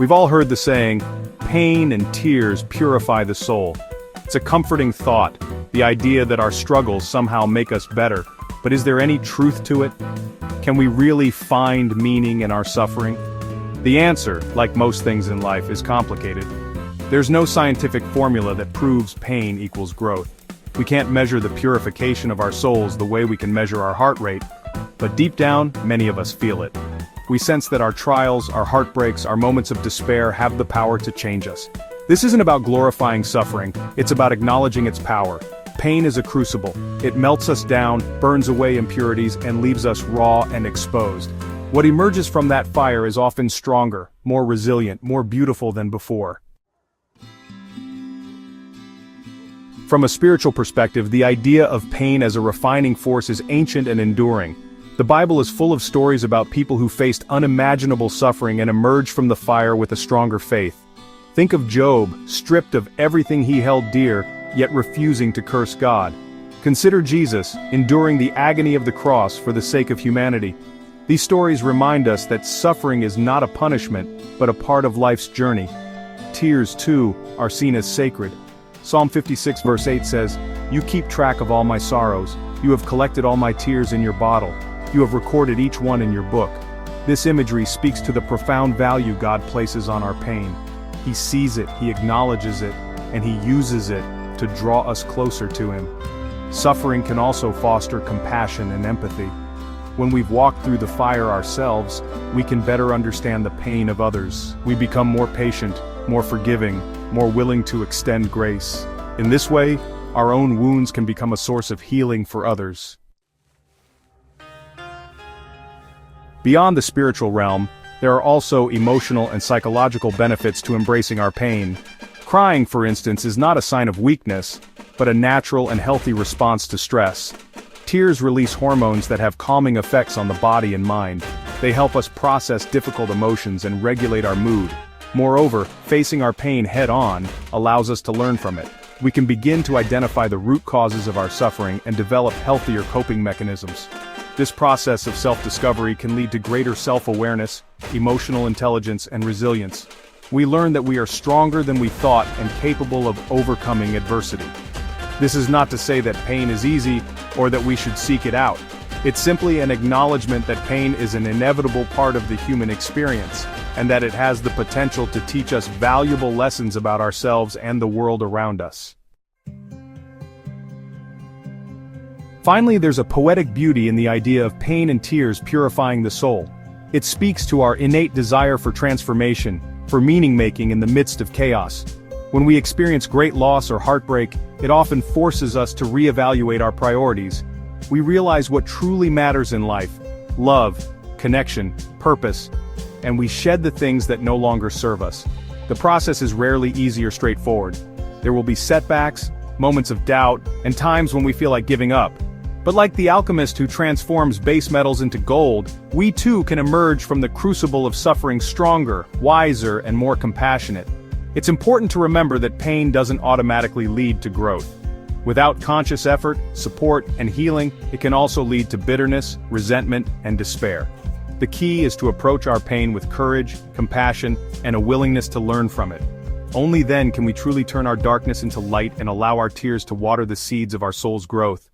We've all heard the saying, pain and tears purify the soul. It's a comforting thought, the idea that our struggles somehow make us better. But is there any truth to it? Can we really find meaning in our suffering? The answer, like most things in life, is complicated. There's no scientific formula that proves pain equals growth. We can't measure the purification of our souls the way we can measure our heart rate, but deep down, many of us feel it. We sense that our trials, our heartbreaks, our moments of despair have the power to change us. This isn't about glorifying suffering, it's about acknowledging its power. Pain is a crucible. It melts us down, burns away impurities, and leaves us raw and exposed. What emerges from that fire is often stronger, more resilient, more beautiful than before. From a spiritual perspective, the idea of pain as a refining force is ancient and enduring. The Bible is full of stories about people who faced unimaginable suffering and emerged from the fire with a stronger faith. Think of Job, stripped of everything he held dear, yet refusing to curse God. Consider Jesus, enduring the agony of the cross for the sake of humanity. These stories remind us that suffering is not a punishment, but a part of life's journey. Tears, too, are seen as sacred. Psalm 56 verse 8 says, "You keep track of all my sorrows. You have collected all my tears in your bottle. You have recorded each one in your book." This imagery speaks to the profound value God places on our pain. He sees it, He acknowledges it, and He uses it to draw us closer to Him. Suffering can also foster compassion and empathy. When we've walked through the fire ourselves, we can better understand the pain of others. We become more patient, more forgiving, more willing to extend grace. In this way, our own wounds can become a source of healing for others. Beyond the spiritual realm, there are also emotional and psychological benefits to embracing our pain. Crying, for instance, is not a sign of weakness, but a natural and healthy response to stress. Tears release hormones that have calming effects on the body and mind. They help us process difficult emotions and regulate our mood. Moreover, facing our pain head-on allows us to learn from it. We can begin to identify the root causes of our suffering and develop healthier coping mechanisms. This process of self-discovery can lead to greater self-awareness, emotional intelligence, and resilience. We learn that we are stronger than we thought and capable of overcoming adversity. This is not to say that pain is easy, or that we should seek it out. It's simply an acknowledgement that pain is an inevitable part of the human experience, and that it has the potential to teach us valuable lessons about ourselves and the world around us. Finally, there's a poetic beauty in the idea of pain and tears purifying the soul. It speaks to our innate desire for transformation, for meaning-making in the midst of chaos. When we experience great loss or heartbreak, it often forces us to reevaluate our priorities. We realize what truly matters in life: love, connection, purpose, and we shed the things that no longer serve us. The process is rarely easy or straightforward. There will be setbacks, moments of doubt, and times when we feel like giving up. But like the alchemist who transforms base metals into gold, we too can emerge from the crucible of suffering stronger, wiser, and more compassionate. It's important to remember that pain doesn't automatically lead to growth. Without conscious effort, support, and healing, it can also lead to bitterness, resentment, and despair. The key is to approach our pain with courage, compassion, and a willingness to learn from it. Only then can we truly turn our darkness into light and allow our tears to water the seeds of our soul's growth.